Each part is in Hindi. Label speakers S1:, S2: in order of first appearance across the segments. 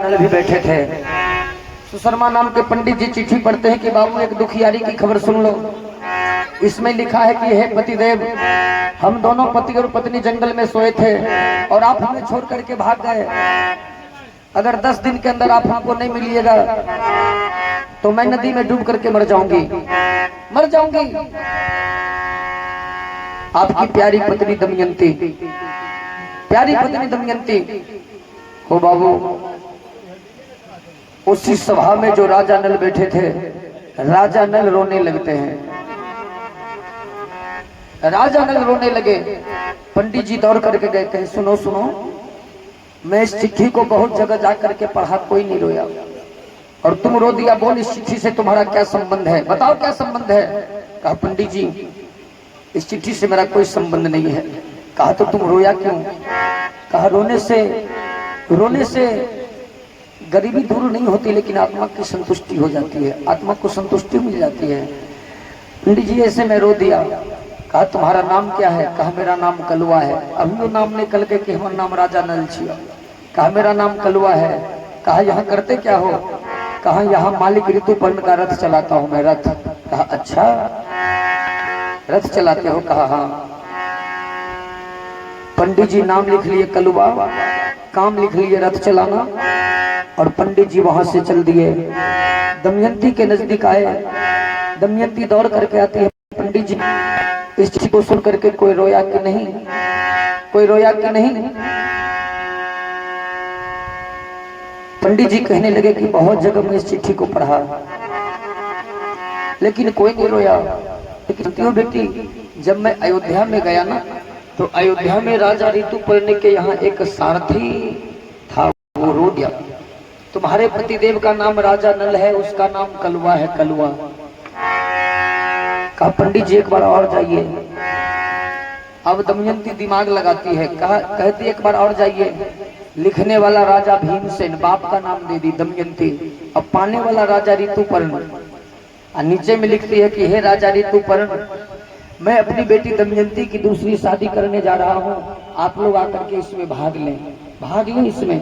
S1: नल भी बैठे थे। सुशर्मा नाम के पंडित जी चिट्ठी पढ़ते हैं कि बाबू एक दुखियारी की खबर सुन लो। इसमें लिखा है कि हे पतिदेव, हम दोनों पति और पत्नी जंगल में सोए थे और आप हमें छोड़ करके भाग गए। अगर 10 दिन के अंदर आप हमको नहीं मिलिएगा तो मैं नदी में डूब करके मर जाऊंगी, मर जाऊंगी। आपकी प्यारी पत्नी दमयंती, प्यारी पत्नी दमयंती हो बाबू। उसी सभा में जो राजा नल बैठे थे, राजा नल रोने लगते हैं। राजा नल रोने लगे। पंडित जी दौड़ करके गए, कहे सुनो सुनो, मैं इस चिट्ठी को बहुत जगह जा करके पढ़ा, कोई नहीं रोया और तुम रो दिया। बोल इस चिट्ठी से तुम्हारा क्या संबंध है, बताओ क्या संबंध है। कहा पंडित जी इस चिट्ठी से मेरा कोई संबंध नहीं है। कहा तो तुम रोया क्यों। कहा रोने से गरीबी दूर नहीं होती लेकिन आत्मा की संतुष्टि हो जाती है, आत्मा को संतुष्टि मिल जाती है। पंडित जी ऐसे मैं रो दिया। कहा तुम्हारा नाम क्या है। कहा मेरा नाम कलुआ है। अभी वो नाम निकल के कि हमारा नाम राजा नल छिया। कहा मेरा नाम कलुआ है। कहा यहाँ करते क्या हो। कहा यहाँ मालिक ऋतुपर्ण का रथ चलाता हूँ मैं, रथ। कहा अच्छा रथ चलाते हो। कहा हाँ। पंडित जी नाम लिख लिए कलुआ, काम लिख लिए रथ चलाना, और पंडित जी वहां से चल दिए। दमयंती के नजदीक आए। दमयंती दौड़ करके आती है, पंडित जी इस चिट्ठी को सुन करके कोई रोया कि नहीं, कोई रोया कि नहीं। पंडित जी कहने लगे कि बहुत जगह मैं इस चिट्ठी को पढ़ा लेकिन कोई नहीं रोया। लेकिन व्यक्ति जब मैं अयोध्या में गया ना, तो अयोध्या में राजा ऋतुपर्ण के यहाँ एक सारथी था, वो रो दिया। तुम्हारे पतिदेव का नाम राजा नल है, उसका नाम कलुआ है, कलुआ। कहा पंडित जी एक बार और जाइए। अब दमयंती दिमाग लगाती है, कहती एक बार और जाइए। लिखने वाला राजा भीमसेन, बाप का नाम दे दी दमयंती। अब पाने वाला राजा ऋतुपर्ण। नीचे में लिखती है कि हे राजा ऋतुपर्ण, मैं अपनी बेटी दमयंती की दूसरी शादी करने जा रहा हूँ, आप लोग आकर के इसमें भाग लें, भाग लें इसमें।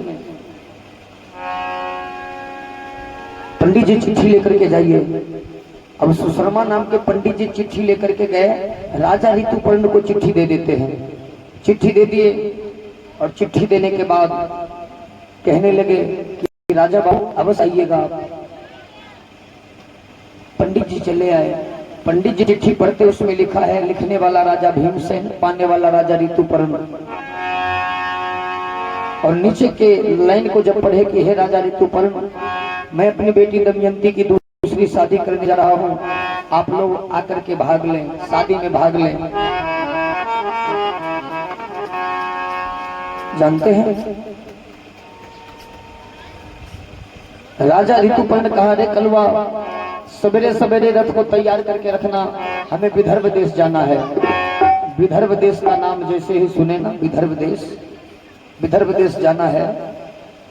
S1: पंडित जी चिट्ठी लेकर के जाइए। अब सुशर्मा नाम के पंडित जी चिट्ठी लेकर के गए, राजा ऋतुपर्ण को चिट्ठी दे देते हैं। चिट्ठी दे दिए और चिट्ठी देने के बाद कहने लगे कि राजा बाबू अवश्य आइएगा आप। पंडित जी चले आए। पंडित जी चिट्ठी पढ़ते, उसमें लिखा है लिखने वाला राजा भीमसेन, पाने वाला राजा ऋतुपर्ण। और नीचे के लाइन को जब पढ़े कि हे राजा ऋतुपर्ण, मैं अपनी बेटी दमयंती की दूसरी शादी करने जा रहा हूँ, आप लोग आकर के भाग लें, शादी में भाग लें। जानते हैं राजा ऋतुपर्ण कहा, रे कलुआ सवेरे सवेरे रथ को तैयार करके रखना, हमें विदर्भ देश जाना है। विदर्भ देश का नाम जैसे ही सुने ना, विदर्भ देश जाना है।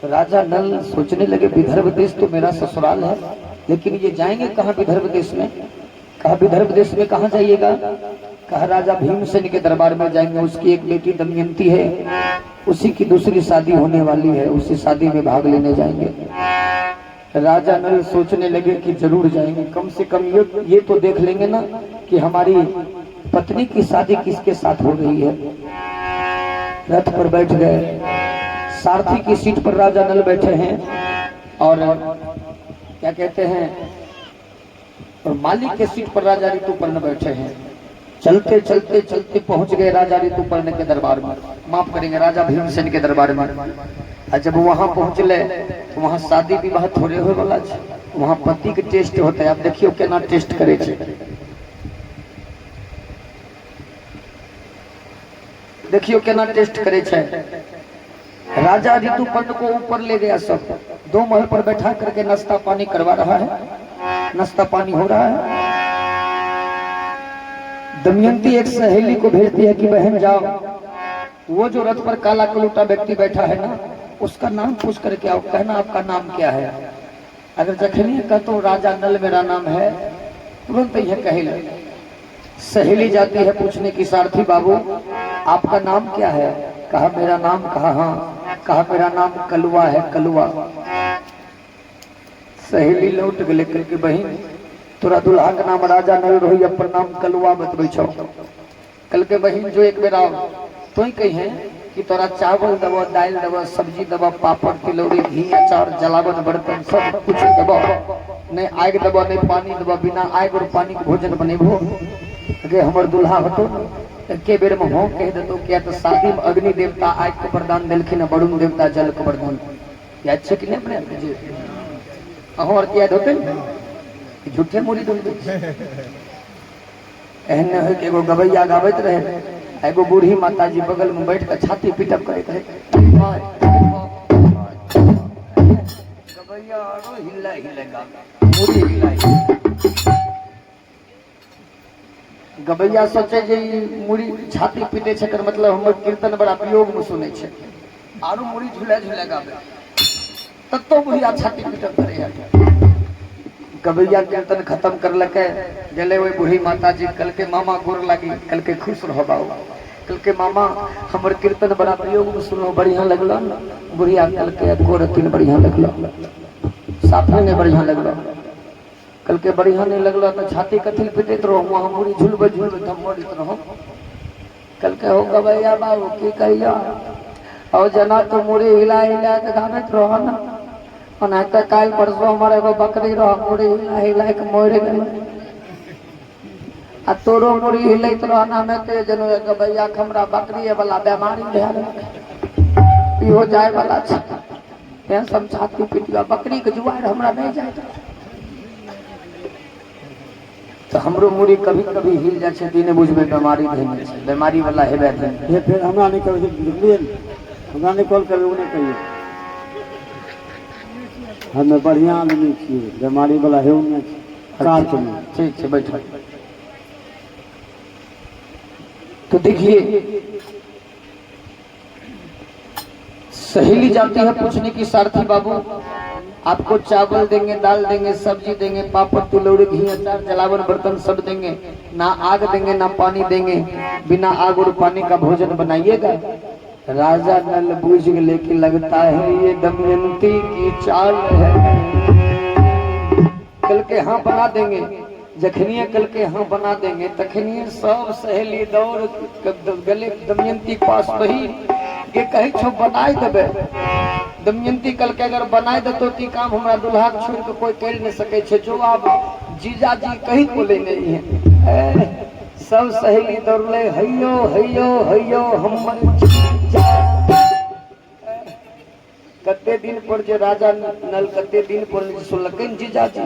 S1: राजा नल सोचने लगे विदर्भ देश तो मेरा ससुराल है, लेकिन ये जाएंगे कहाँ विदर्भ देश में। कहा विदर्भ देश में कहाँ जाइएगा। कहा राजा भीमसेन के दरबार में जाएंगे, उसकी एक बेटी दमयंती है, उसी की दूसरी शादी होने वाली है, उसी शादी में भाग लेने जाएंगे। राजा नल सोचने लगे कि जरूर जाएंगे, कम से कम ये तो देख लेंगे ना कि हमारी पत्नी की शादी किसके साथ हो रही है। रथ पर बैठ गए। सारथी की सीट पर राजा नल बैठे हैं और क्या कहते हैं, और मालिक के सीट पर राजा ऋतुपर्ण बैठे हैं। चलते चलते चलते पहुंच गए राजा ऋतुपर्ण के दरबार में, माफ करेंगे राजा भीमसेन के दरबार में। और जब वहां पहुंचले तो वहां शादी विवाह थोड़े हो वाला है, वहां पति के टेस्ट होता है। आप देखियो केना टेस्ट करे छे, देखियो केना टेस्ट करे छे। राजा ऋतुपर्ण को ऊपर ले गया, सब 2 महल पर बैठा करके नाश्ता पानी करवा रहा है, नाश्ता पानी हो रहा है। दमयंती एक सहेली को भेजती है कि बहन जाओ, वो जो रथ पर काला कलूटा व्यक्ति बैठा है ना, उसका नाम पूछ करके आओ, कहना आपका नाम क्या है। अगर जखनी का तो राजा नल मेरा नाम है, तुरंत यह कहे लगे। सहेली जाती है पूछने की, सारथी बाबू आपका नाम क्या है। कहा मेरा नाम। कहा हाँ। कहा मेरा नाम कलुआ है, कलुआ। सहेली लौट गए करके बहन तोरा दुल्हा के नाम राजा नल रही अपन नाम कलुआ बतबै छौ। कल के बहन जो एक बेर तो ही कही है कि तोरा चावल दबो, दाल दबो, सब्जी दबो, पापड़, तिलौरी, घी, अचार, जलावन, बर्तन सब कुछ दबो, नहीं आग दबो, नहीं पानी दबो, बिना आग और पानी के भोजन बनेबो। अगे हमर दुल्हा हतो के बेर में हो कह देतो क्या तो शादी में अग्नि देवता आग के वरदान देलखिन, वरुण देवता जल के वरदान। याद छै कि नहीं अपने जी अहो और याद होते झूठे मूड़ी डुल एहन है कि एगो गवैया गावत रहे, एगो बूढ़ी माता जी बगल में बैठ कर छाती पीटप करत रहे। गवैया रो हिला हिला गा मूड़ी हिला। गवैया सोचे जे मूड़ी छाती पीटे छै कर मतलब हमर कीर्तन बड़ा प्रयोग में सुनै छै, आरो मूड़ी झूला झूला गावे तब तो बुढ़िया छाती पीटप करे है। गवैया कीर्तन खत्म कर लके जले वही बूढ़ी माता जी कल के मामा गोर लगी, कल के खुश रहो बाबू, कल के मामा हमर कीर्तन बड़ा प्रयोग में सुनो बढ़िया लगल। बुढ़िया कल के गोर तीन बढ़िया लगल, साफे ने बढ़िया लगल। कल के बढ़िया नहीं लगल तो छाती कथी पिटैत रहो, वहाँ मुड़ी झुलबे झुलबे हम मरित रहो। कल के हो गवैया बाबू की कहिया और जना तो मुड़ी हिला हिला के गावत रहो ना, और तो काल परसों हमारे एगो बकरी रहो मुड़ी हिला हिला के मर गए आ तोरो मुड़ी हिलैत रहो ना में ते जनो गवैया हमरा बकरी वाला बीमारी भेल इहो जाय वाला छै तें सब छाती पीटिया बकरी के जुआर हमरा नहीं जाय तो हमरो मुड़ी कभी कभी हिल जाए छै, दिने बुझबे बीमारी भेल छै, बीमारी वाला हेबे भेल
S2: ये फिर हमरा नहीं कहे बुझलिए, हमरा नहीं कॉल करबे उन्हें कहिए हमें बढ़िया आदमी छिए, बीमारी वाला है उन्हें कार चलो
S1: ठीक है बैठो। तो देखिए सहेली जाती है पूछने की सारथी बाबू आपको चावल देंगे, दाल देंगे, सब्जी देंगे, पापड़, तिलौरी, घी, अचार, जलावन, बर्तन सब देंगे, ना आग देंगे ना पानी देंगे, बिना आग और पानी का भोजन बनाइएगा। राजा नल बूझ लेके लगता है ये दमयंती की चाल है। कल के हाँ बना देंगे, जखनिए कल के हाँ बना देंगे तखनिए सब सहेली दौड़ गले दमयंती के पास वही ये कहे छो बनाई देबे। दमयंती कल के अगर बनाई देतो ती काम हमरा दुल्हा छोड़ के कोई कर नहीं सके छे, जो आप जीजा जी कहीं को ले नहीं है। सब सहेली दौड़ले हैयो हैयो हैयो हमर कते दिन पर जे राजा नल कते दिन पर सुनलकन जीजा जी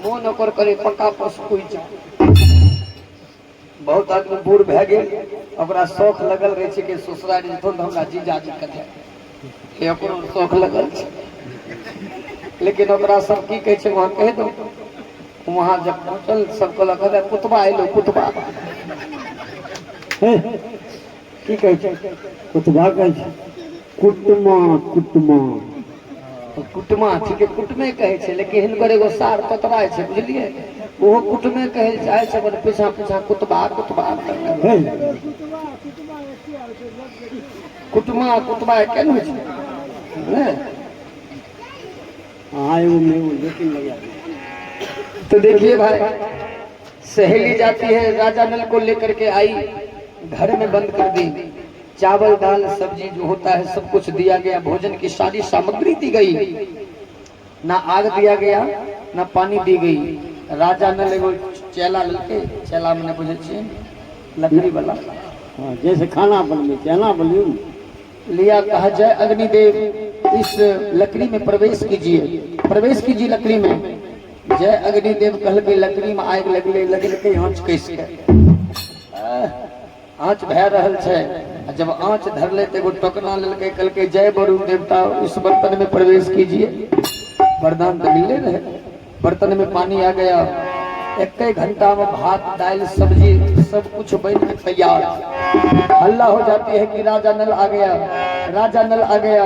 S1: मोन ओकर करे पक्का पस कोई जा। बहुत आदमी बूढ़ भए गेल ओकरा शौक लगल रहे छै कि ससुराल जेतो त हमरा जीजा जी कथे के ओकरो शौक लगल छै, लेकिन ओकरा सब की कहे छै वहां कह दो। वहां जब पहुंचल सब कहलक अरे कुतबा आइलो कुतबा
S2: की कहे छै कुतबा कहे छै कुटमा कुटमा
S1: कुटमा ठीक है कुटमे कहे छै, लेकिन हिनकर एगो सार पतरा छै बुझलिए वो कुटमे कहे चाहे छै पर पीछा पीछा कुतबा कुतबा कुटमा कुतबा केन होइ छै
S2: हां वो में लेकिन लगा।
S1: तो देखिए भाई सहेली जाती है राजा नल को लेकर के आई, घर में बंद कर दी, चावल दाल सब्जी जो होता है सब कुछ दिया गया, भोजन की सारी सामग्री दी गई, ना आग दिया गया ना पानी दी गई। राजा नल एगो चेला ललके, चेला मैंने बुझे छे लकड़ी वाला
S2: हां जैसे खाना बनवे चेला बलियो
S1: लिया, कहा जय अग्निदेव इस लकड़ी में प्रवेश कीजिए, प्रवेश कीजिए लकड़ी में। जय अग्निदेव कहल के लकड़ी में आग लगले लगल आँच कैसे आँच भै रहल छै, जब आँच धरले तो एगो टोकना ललके कल के जय वरुण देवता इस बर्तन में प्रवेश कीजिए। वरदान तो मिले रहे, बर्तन में पानी आ गया, एक घंटा में भात दाल सब्जी सब कुछ बन के तैयार। हल्ला हो जाती है कि राजा नल आ गया, राजा नल आ गया।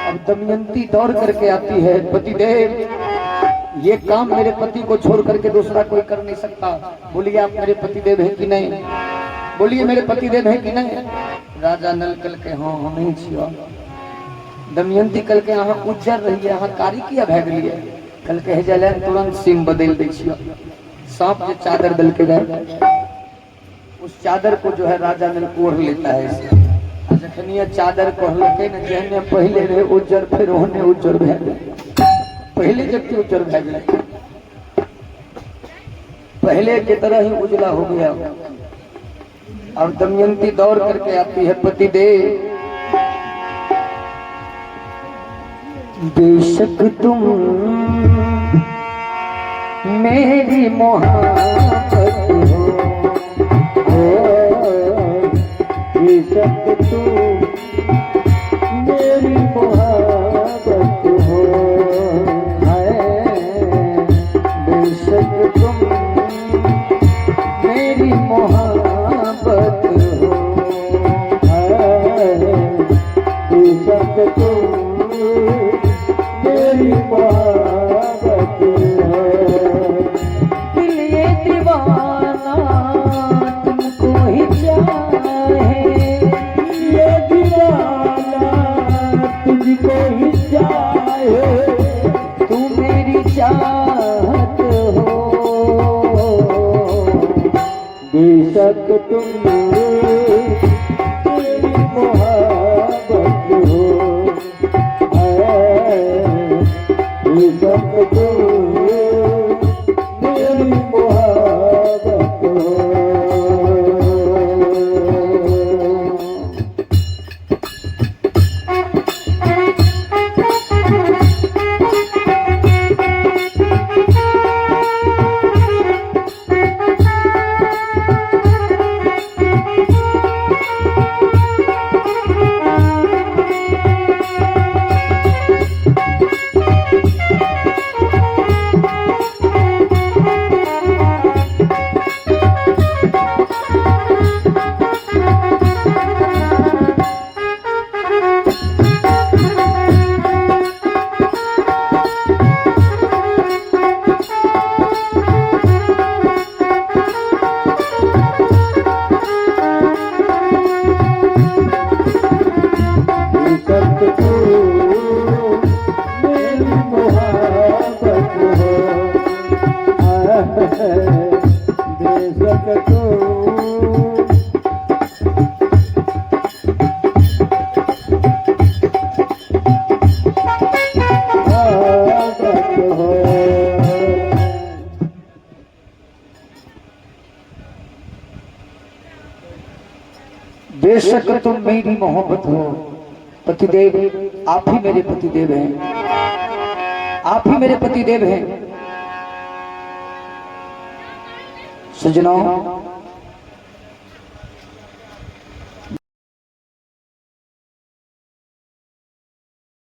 S1: अब दमयंती दौड़ करके आती है, पतिदेव ये काम मेरे पति को छोड़ करके दूसरा कोई कर नहीं सकता, बोलिए आप मेरे पतिदेव है कि नहीं, बोलिए मेरे पतिदेव है कि नहीं। राजा नल कल के हाँ हम ही छिया। दमयंती कल के यहाँ उज्जर रही है, यहाँ कारी किया भै गलिए, कल कहे जले तुरंत सिम बदल दीजिए। सांप जो चादर दल के गए, उस चादर को जो है राजा ने ओढ़ लेता है इसे। जखनिया चादर को हल्के न जहने पहले रहे उज्जर, फिर होने उज्जर भे पहले जबकि उज्जर भे गए, पहले की तरह ही उजला हो गया। अब दमयंती दौड़ करके आती है, पतिदेव बेशक तुम मेरी मोहब्बत हो, बेशक तुम मेरी मोहब्बत हो, बेशक तुम मेरी मोहब्बत हो, बेशक तुम मेरी मोहब्बत हो। दिल ये दीवाना तुमको ही चाहे, ये दीवाना तुझको ही चाहे, तू मेरी चाहत हो, बेशक तुम मेरी मोहब्बत हो, बेशक तुम मेरी मोहब्बत हो। बेशक तुम मेरी मोहब्बत हो। पतिदेव, आप ही मेरे पतिदेव हैं, आप ही मेरे पतिदेव हैं। सजनों,